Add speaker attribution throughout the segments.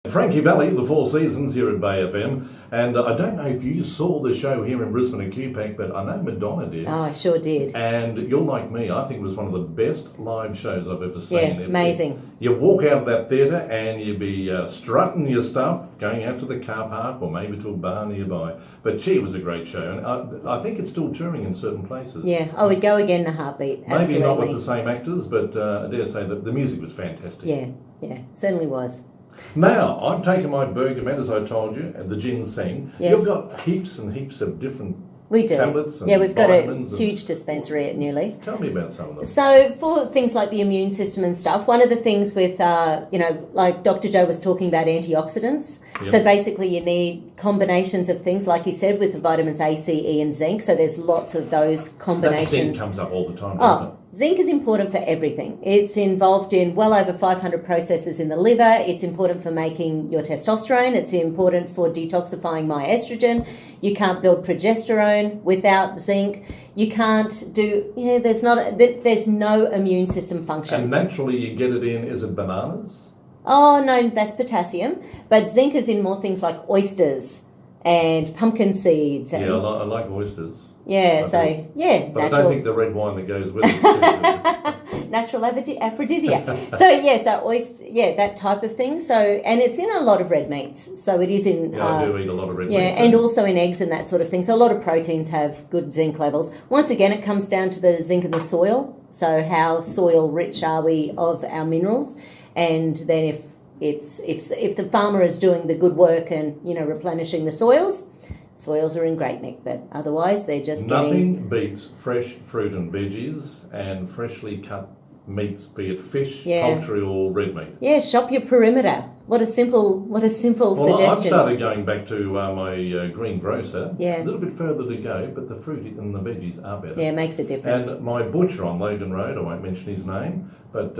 Speaker 1: Frankie Valley, the Four Seasons here at Bay FM, and I don't know if you saw the show here in Brisbane at QPAC, but I know Madonna did.
Speaker 2: Oh, I sure did.
Speaker 1: And you're like me, I think it was one of the best live shows I've ever seen.
Speaker 2: Yeah, amazing.
Speaker 1: You walk out of that theatre and you'd be strutting your stuff, going out to the car park or maybe to a bar nearby. But gee, it was a great show, and I think it's still touring in certain places.
Speaker 2: Yeah, I would go again in a heartbeat, absolutely.
Speaker 1: Maybe not with the same actors, but I dare say that the music was fantastic.
Speaker 2: Yeah, certainly was.
Speaker 1: Now, I've taken my bergamot, as I told you, and the ginseng.
Speaker 2: Yes.
Speaker 1: You've got heaps and heaps of different tablets and
Speaker 2: we've got a
Speaker 1: vitamins
Speaker 2: huge dispensary at New Leaf.
Speaker 1: Tell me about some of them.
Speaker 2: So for things like the immune system and stuff, one of the things with, like Dr. Joe was talking about antioxidants.
Speaker 1: Yep.
Speaker 2: So basically you need combinations of things, like you said, with the vitamins A, C, E and zinc. So there's lots of those combinations.
Speaker 1: That zinc comes up all the time, doesn't it?
Speaker 2: Zinc is important for everything. It's involved in well over 500 processes in the liver. It's important for making your testosterone. It's important for detoxifying my estrogen. You can't build progesterone without zinc. You can't do, there's no immune system function.
Speaker 1: And naturally you get it in, is it bananas?
Speaker 2: Oh, no, that's potassium. But zinc is in more things like oysters and pumpkin seeds. And,
Speaker 1: yeah, I like oysters.
Speaker 2: Yeah,
Speaker 1: But
Speaker 2: natural.
Speaker 1: I don't think the red wine that goes with it.
Speaker 2: Natural aphrodisiac. That type of thing. So, and it's in a lot of red meats. So it is in.
Speaker 1: Yeah, I do eat a lot of red meat.
Speaker 2: Yeah, and also in eggs and that sort of thing. So a lot of proteins have good zinc levels. Once again, it comes down to the zinc in the soil. So how soil rich are we of our minerals? And then if the farmer is doing the good work and replenishing the soils are in great nick, but otherwise they're just
Speaker 1: Nothing beats fresh fruit and veggies and freshly cut meats, be it fish, poultry or red meat.
Speaker 2: Yeah, shop your perimeter. What a simple suggestion.
Speaker 1: I've started going back to my green grocer. Yeah. A little bit further to go, but the fruit and the veggies are better.
Speaker 2: Yeah, it makes a difference.
Speaker 1: And my butcher on Logan Road, I won't mention his name, but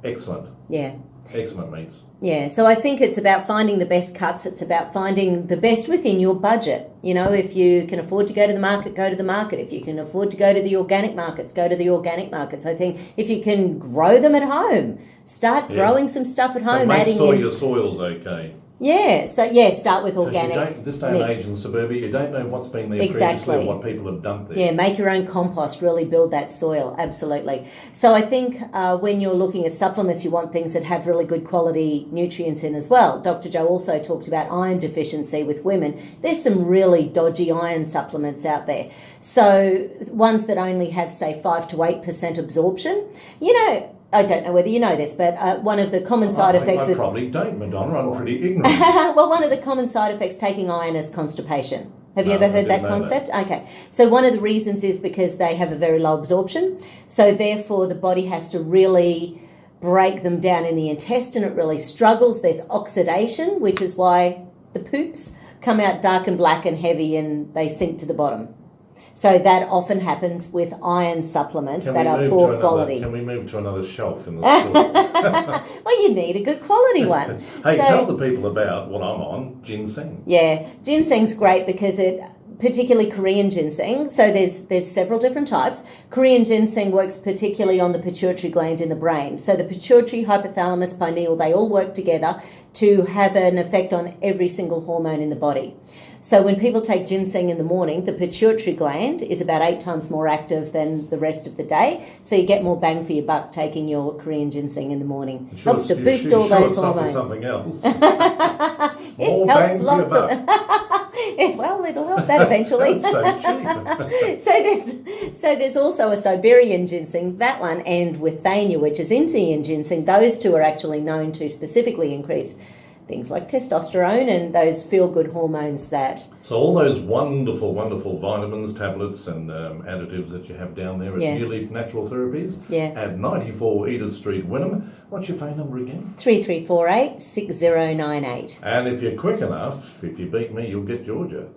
Speaker 1: excellent.
Speaker 2: Yeah.
Speaker 1: Excellent meats.
Speaker 2: Yeah, so I think it's about finding the best cuts. It's about finding the best within your budget. If you can afford to go to the market, go to the market. If you can afford to go to the organic markets, go to the organic markets. I think if you can grow them at home, start growing some stuff at home.
Speaker 1: But make sure your soil's okay.
Speaker 2: Yeah, start with organic.
Speaker 1: This day and age in suburbia, you don't know what's been there previously or what people have dumped there.
Speaker 2: Yeah, make your own compost, really build that soil, absolutely. So I think when you're looking at supplements, you want things that have really good quality nutrients in as well. Dr. Joe also talked about iron deficiency with women. There's some really dodgy iron supplements out there. So ones that only have, say, 5 to 8% absorption, I don't know whether you know this, but one of the common side effects...
Speaker 1: I probably don't, Madonna. I'm pretty ignorant.
Speaker 2: Well, one of the common side effects taking iron is constipation. Have you ever heard that concept? Okay. So one of the reasons is because they have a very low absorption. So therefore, the body has to really break them down in the intestine. It really struggles. There's oxidation, which is why the poops come out dark and black and heavy and they sink to the bottom. So that often happens with iron supplements that are poor quality.
Speaker 1: Can we move to another shelf in the store?
Speaker 2: Well, you need a good quality one.
Speaker 1: Hey, tell the people about what I'm on, ginseng.
Speaker 2: Yeah, ginseng's great because particularly Korean ginseng, so there's several different types. Korean ginseng works particularly on the pituitary gland in the brain. So the pituitary, hypothalamus, pineal, they all work together to have an effect on every single hormone in the body. So when people take ginseng in the morning, the pituitary gland is about 8 times more active than the rest of the day. So you get more bang for your buck taking your Korean ginseng in the morning. Helps to boost all those hormones.
Speaker 1: For something else.
Speaker 2: It helps lots of... Well, it'll help that eventually.
Speaker 1: That's so
Speaker 2: cheap. So there's also a Siberian ginseng, that one, and withania, which is Indian ginseng. Those two are actually known to specifically increase things like testosterone and those feel-good hormones that...
Speaker 1: So all those wonderful, wonderful vitamins, tablets and additives that you have down there at New Leaf Natural Therapies at 94 Edith Street, Wynnum. What's your phone number again?
Speaker 2: 3348 6098.
Speaker 1: And if you're quick enough, if you beat me, you'll get Georgia.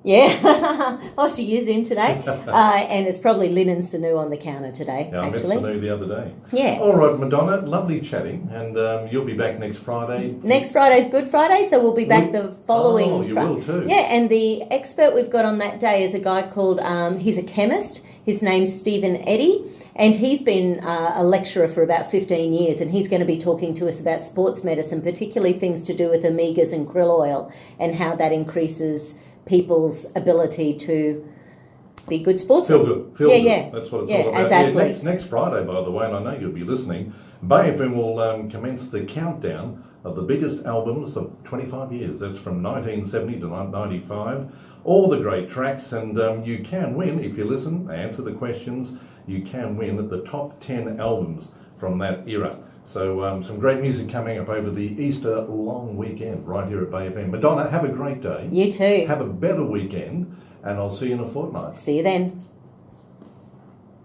Speaker 2: Yeah. Oh, she is in today. And it's probably Lynn and Sanu on the counter today,
Speaker 1: Yeah, I met
Speaker 2: actually.
Speaker 1: Sanu the other day.
Speaker 2: Yeah.
Speaker 1: All right, Madonna, lovely chatting, and you'll be back next Friday.
Speaker 2: Next Friday's Good Friday, so we'll be back the following
Speaker 1: Oh, you will too.
Speaker 2: Yeah, and the expert we've got on that day is a guy called, he's a chemist. His name's Stephen Eddy, and he's been a lecturer for about 15 years, and he's going to be talking to us about sports medicine, particularly things to do with omegas and krill oil, and how that increases people's ability to be good sportsmen.
Speaker 1: Feel good.
Speaker 2: Yeah.
Speaker 1: That's what it's all about.
Speaker 2: As athletes.
Speaker 1: Next Friday, by the way, and I know you'll be listening, Bay FM will commence the countdown of the biggest albums of 25 years. That's from 1970 to 95. All the great tracks, and you can win, if you listen, answer the questions, you can win at the top 10 albums from that era. So some great music coming up over the Easter long weekend right here at Bay FM. Madonna, have a great day.
Speaker 2: You too.
Speaker 1: Have a better weekend, and I'll see you in a fortnight.
Speaker 2: See you then.